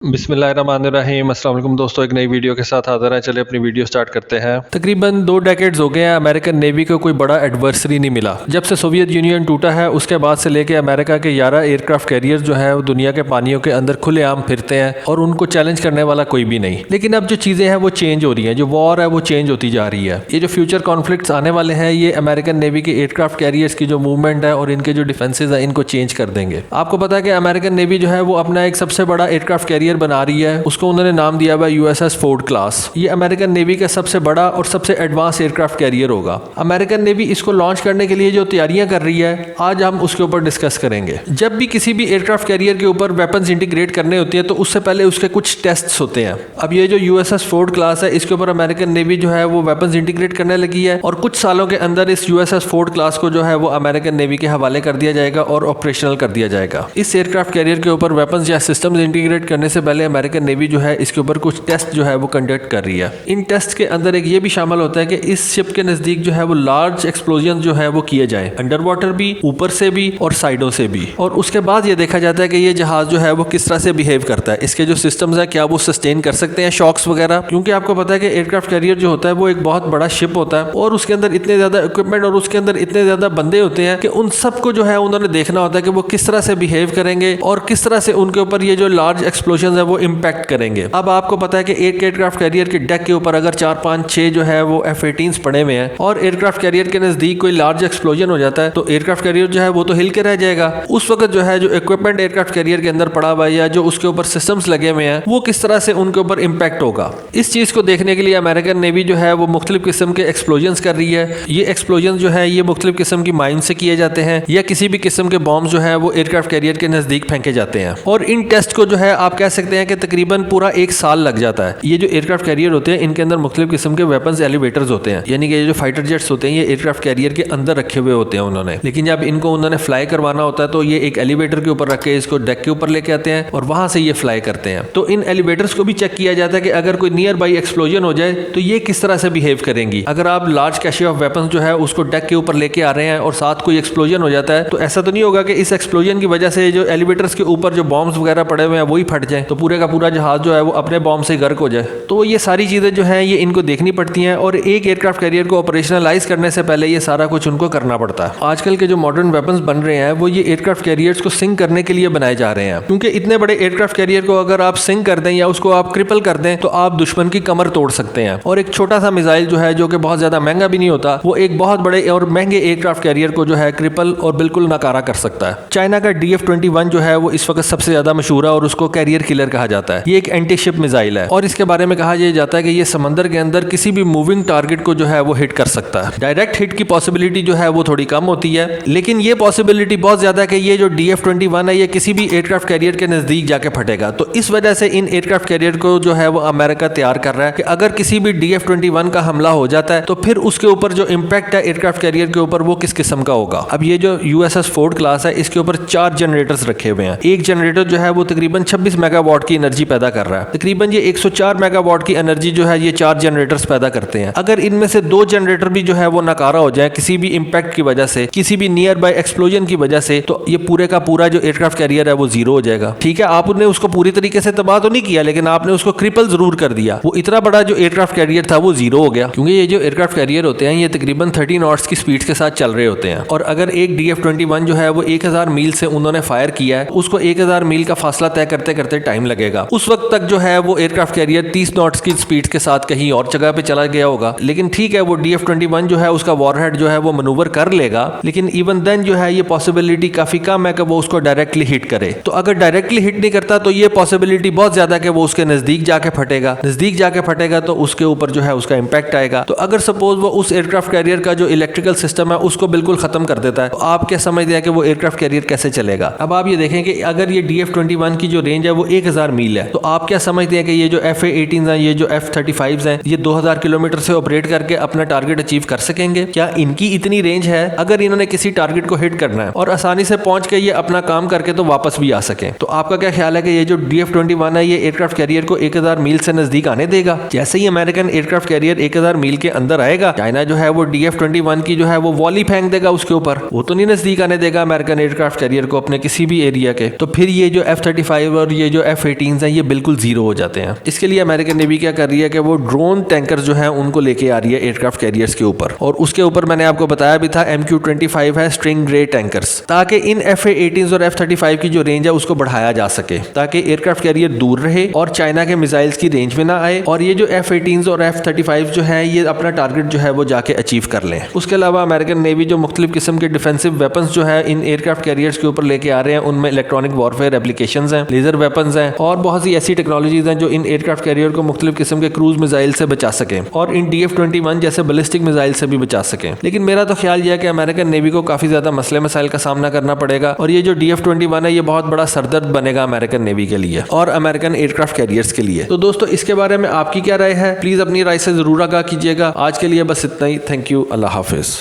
बिस्मिल्लाहिर्रहमानिर्रहीम। अस्सलाम वालेकुम दोस्तों, एक नई वीडियो के साथ हाज़िर हैं। चलिए अपनी वीडियो स्टार्ट करते हैं। तकरीबन 2 डेकेड्स हो गए हैं अमेरिकन नेवी को कोई बड़ा एडवर्सरी नहीं मिला। जब से सोवियत यूनियन टूटा है उसके बाद से लेके अमेरिका के 11 एयरक्राफ्ट कैरियर जो है वो दुनिया के पानियों के अंदर खुलेआम फिरते हैं और उनको चैलेंज करने वाला कोई भी नहीं। लेकिन अब जो चीज़ें हैं वो चेंज हो रही हैं, जो वॉर है वो चेंज होती जा रही है। ये जो फ्यूचर कॉन्फ्लिक्ट्स आने वाले हैं ये अमेरिकन नेवी के एयरक्राफ्ट कैरियर्स की जो मूवमेंट है और इनके जो डिफेंसेज है इनको चेंज कर देंगे। आपको पता है कि अमेरिकन नेवी जो है वो अपना एक सबसे बड़ा एयरक्राफ्ट कैरियर बना रही है, उसको उन्होंने नाम दिया हुआ यूएसएस फोर्ड क्लास। ये अमेरिकन नेवी का सबसे बड़ा और सबसे एडवांस एयरक्राफ्ट कैरियर होगा। अमेरिकन नेवी इसको लॉन्च करने के लिए जो तैयारियां कर रही है आज हम उसके ऊपर डिस्कस करेंगे। जब भी किसी भी एयरक्राफ्ट कैरियर के ऊपर वेपन्स इंटीग्रेट करने होती है तो उससे पहले उसके कुछ टेस्ट्स होते हैं। अब ये जो यूएसएस फोर्ड क्लास है इसके ऊपर अमेरिकन नेवी जो है वो वेपन्स इंटीग्रेट करने लगी है और कुछ सालों के अंदर इस यूएसएस फोर्ड क्लास को जो है वो अमेरिकन नेवी के हवाले कर दिया जाएगा और ऑपरेशनल कर दिया जाएगा। इस एयरक्राफ्ट कैरियर के ऊपर वेपन्स या सिस्टम्स इंटीग्रेट करने से पहले अमेरिकन नेवी जो है इसके ऊपर कुछ टेस्ट जो है वो कंडक्ट कर रही है। इन टेस्ट के अंदर एक ये भी शामिल होता है कि इस शिप के नजदीक जो है वो लार्ज एक्सप्लोजन जो है वो किए जाए, अंडर वाटर भी, ऊपर से भी और साइडों से भी। और उसके बाद ये देखा जाता है कि ये जहाज जो है वो किस तरह से बिहेव करता है, इसके जो सिस्टम्स है क्या वो सस्टेन कर सकते हैं शॉक्स वगैरह। क्योंकि आपको पता है कि एयरक्राफ्ट कैरियर जो होता है वो एक बहुत बड़ा शिप होता है और उसके अंदर इतने ज्यादा इक्विपमेंट और उसके अंदर इतने ज्यादा बंदे होते हैं कि उन सबको जो है उन्होंने देखना होता है कि वो किस तरह से बिहेव करेंगे और किस तरह से उनके ऊपर ये जो लार्ज एक्सप्लोजन है वो इम्पैक्ट करेंगे। अब आपको पता है कि एक एयरक्राफ्ट कैरियर के डेक के ऊपर अगर 4, 5, 6 जो है वो F-18s पड़े हुए हैं और एयरक्राफ्ट कैरियर के नजदीक कोई लार्ज एक्सप्लोजन हो जाता है तो एयरक्राफ्ट कैरियर जो है वो तो हिल के रह जाएगा। उस वक्त जो है जो इक्विपमेंट एयरक्राफ्ट कैरियर के अंदर पड़ा हुआ है या जो उसके ऊपर सिस्टम्स लगे हुए हैं वो किस तरह से उनके ऊपर इम्पैक्ट होगा। इस चीज को देखने के लिए अमेरिकन नेवी जो है वो मुख्तलिफ किस्म के एक्सप्लोजन कर रही है। ये एक्सप्लोजन जो है ये मुख्तलिफ किस्म की माइन से किए जाते हैं या किसी भी किस्म के बॉम्ब जो है वो एयरक्राफ्ट कैरियर के नजदीक फेंके जाते हैं। और इन टेस्ट को जो है आप कह सकते हैं कि तकरीबन पूरा 1 साल लग जाता है। ये जो एयरक्राफ्ट कैरियर होते हैं इनके अंदर मुख्तलिफ किस्म के वेपन्स एलिवेटर्स होते हैं, यानी कि ये जो फाइटर जेट्स होते हैं ये एयरक्राफ्ट कैरियर के अंदर रखे हुए होते हैं उन्होंने। लेकिन जब इनको उन्होंने फ्लाई करवाना होता है तो ये एक एलिवेटर के ऊपर रख के इसको डेक के ऊपर लेके आते हैं और वहां से ये फ्लाई करते हैं। तो इन एलिवेटर्स को भी चेक किया जाता है कि अगर कोई नियर बाई एक्सप्लोजन हो जाए तो ये किस तरह से बिहेव करेंगी। अगर आप लार्ज कैशे ऑफ वेपन्स जो है उसको डेक के ऊपर लेके आ रहे हैं और साथ कोई एक्सप्लोजन हो जाता है तो ऐसा तो नहीं होगा कि इस एक्सप्लोजन की वजह से जो एलिवेटर्स के ऊपर जो बॉम्ब्स वगैरह पड़े हुए हैं वही फट जाए तो पूरे का पूरा जहाज जो है वो अपने बॉम्ब से गर्क हो जाए। तो ये सारी चीजें जो है ये इनको देखनी पड़ती हैं और एक एयरक्राफ्ट कैरियर को ऑपरेशनलाइज करने से पहले ये सारा कुछ उनको करना पड़ता है। आजकल के जो मॉडर्न वेपन्स बन रहे हैं वो ये एयरक्राफ्ट कैरियर्स को सिंक करने के लिए बनाए जा रहे हैं। क्योंकि इतने बड़े एयरक्राफ्ट कैरियर को अगर आप सिंक कर दें या उसको आप क्रिपल कर दें तो आप दुश्मन की कमर तोड़ सकते हैं। और एक छोटा सा मिसाइल जो है जो कि बहुत ज्यादा महंगा भी नहीं होता वो एक बहुत बड़े और महंगे एयरक्राफ्ट कैरियर को जो है क्रिपल और बिल्कुल नकारा कर सकता है। चाइना का DF-21 जो है वो इस वक्त सबसे ज्यादा मशहूर है और उसको कैरियर किलर कहा जाता है। ये एक एंटी शिप मिसाइल है और इसके बारे में कहा यह जाता है कि ये समंदर के अंदर किसी भी मूविंग टारगेट को जो है वो हिट कर सकता है। डायरेक्ट हिट की पॉसिबिलिटी जो है वो थोड़ी कम होती है लेकिन ये पॉसिबिलिटी बहुत ज्यादा है कि ये जो DF-21 है ये किसी भी एयरक्राफ्ट कैरियर के नजदीक जाके फटेगा। तो इस वजह से इन एयरक्राफ्ट कैरियर को जो है वो अमेरिका तैयार कर रहा है कि अगर किसी भी DF-21 का हमला हो जाता है तो फिर उसके ऊपर जो इम्पैक्ट है एयरक्राफ्ट कैरियर के ऊपर वो किस किस्म का होगा। अब ये जो यूएसएस फोर्ड क्लास है इसके ऊपर 4 जनरेटर्स रखे हुए हैं। एक जनरेटर जो है वो तकरीबन 26 मेगावाट की एनर्जी पैदा कर रहा है। तकरीबन ये 104 मेगावाट की एनर्जी जो है ये 4 जनरेटर्स पैदा करते हैं। अगर इनमें से 2 जनरेटर भी जो है वो नकारा हो जाए किसी भी इम्पैक्ट की वजह से, किसी भी नियर बाय एक्सप्लोजन की वजह से, तो ये पूरे का पूरा जो एयरक्राफ्ट कैरियर है वो जीरो हो जाएगा। ठीक है, आपने उसको पूरी तरीके से तबाह तो नहीं किया लेकिन आपने उसको क्रिपल जरूर कर दिया। वो इतना बड़ा जो एयरक्राफ्ट कैरियर था वो जीरो हो गया। क्योंकि ये जो एयरक्राफ्ट कैरियर होते हैं ये तकरीबन 30 नॉट्स की स्पीड के साथ चल रहे होते हैं और अगर एक DF-21 जो है वो 1000 मील से उन्होंने फायर किया है उसको 1000 मील का फासला तय करते करते टाइम लगेगा। उस वक्त तक जो है वो एयरक्राफ्ट कैरियर 30 नॉट्स की स्पीड के साथ कहीं और जगह पे चला गया होगा। लेकिन ठीक है वो DF-21 जो है उसका वॉरहेड जो है वो मनूवर कर लेगा लेकिन इवन देन जो है ये पॉसिबिलिटी काफी कम है कि वो उसको डायरेक्टली हिट करे। तो अगर डायरेक्टली हिट नहीं करता तो ये पॉसिबिलिटी बहुत ज्यादा है कि वो उसके नजदीक जाके फटेगा। नजदीक जाके फटेगा तो उसके ऊपर जो है उसका इंपैक्ट आएगा। तो अगर सपोज वो उस एयरक्राफ्ट कैरियर का जो इलेक्ट्रिकल सिस्टम है उसको बिल्कुल खत्म कर देता है तो आप क्या समझते हैं कि वो एयरक्राफ्ट कैरियर कैसे चलेगा। अब आप ये देखें कि अगर ये DF-21 की जो रेंज है वो 1000 मील है तो आप क्या समझते हैं कि ये जो F-18s हैं, ये जो F-35s हैं, ये 2000 किलोमीटर से ऑपरेट करके अपना टारगेट अचीव कर सकेंगे? क्या इनकी इतनी रेंज है अगर इन्होंने किसी टारगेट को हिट करना है और आसानी से पहुंच के ये अपना काम करके तो वापस भी आ सके? तो आपका क्या ख्याल है कि ये जो DF-21 है ये एयरक्राफ्ट कैरियर को 1000 मील से नजदीक आने देगा? जैसे ही अमेरिकन एयरक्राफ्ट कैरियर 1000 मील के अंदर आएगा चाइना जो है वो DF-21 की जो है वो वॉली फेंक देगा उसके ऊपर। वो तो नहीं नजदीक आने देगा अमेरिकन एयरक्राफ्ट कैरियर को अपने किसी भी एरिया के। तो फिर ये जो F-35 और ये जो F-18s हैं ये बिल्कुल जीरो हो जाते हैं। इसके लिए अमेरिकन नेवी क्या कर रही है कि वो ड्रोन टैंकर जो है उनको लेके आ रही है एयरक्राफ्ट कैरियर्स के ऊपर, और उसके ऊपर मैंने आपको बताया भी था MQ-25 है स्ट्रिंग ग्रे टैंकर्स, ताकि इन F-18s और F-35 की जो रेंज है उसको बढ़ाया जा सके, ताकि एयरक्राफ्ट कैरियर दूर रहे और चाइना के मिसाइल्स की रेंज में ना आए, और ये जो F-18s और F-35 जो है ये अपना टारगेट जो है वो जाके अचीव कर लें। उसके अलावा अमेरिकन नेवी जो मुख्तलिफ किस्म के डिफेंसिव वेपन्स जो है इन एयरक्राफ्ट कैरियर्स के ऊपर लेके आ रहे हैं, उनमें इलेक्ट्रॉनिक वॉरफेयर एप्लीकेशंस हैं, लेजर वेपन्स हैं, और बहुत सी ऐसी टेक्नोलॉजीज हैं जो इन एयरक्राफ्ट कैरियर को मुख्तलिफ किस्म के क्रूज मिसाइल से बचा सकें और इन DF-21 जैसे बैलिस्टिक मिसाइल से भी बचा सकें। लेकिन मेरा तो ख्याल यह है कि अमेरिकन नेवी को काफी ज्यादा मसले मसाइल का सामना करना पड़ेगा, और ये जो DF-21 है ये बहुत बड़ा सरदर्द बनेगा अमेरिकन नेवी के लिए और अमेरिकन एयरक्राफ्ट कैरियर्स के लिए। तो दोस्तों इसके बारे में आपकी क्या राय है, प्लीज अपनी राय से जरूर आगाह कीजिएगा। आज के लिए बस इतना ही। Thank you. Allah Hafiz.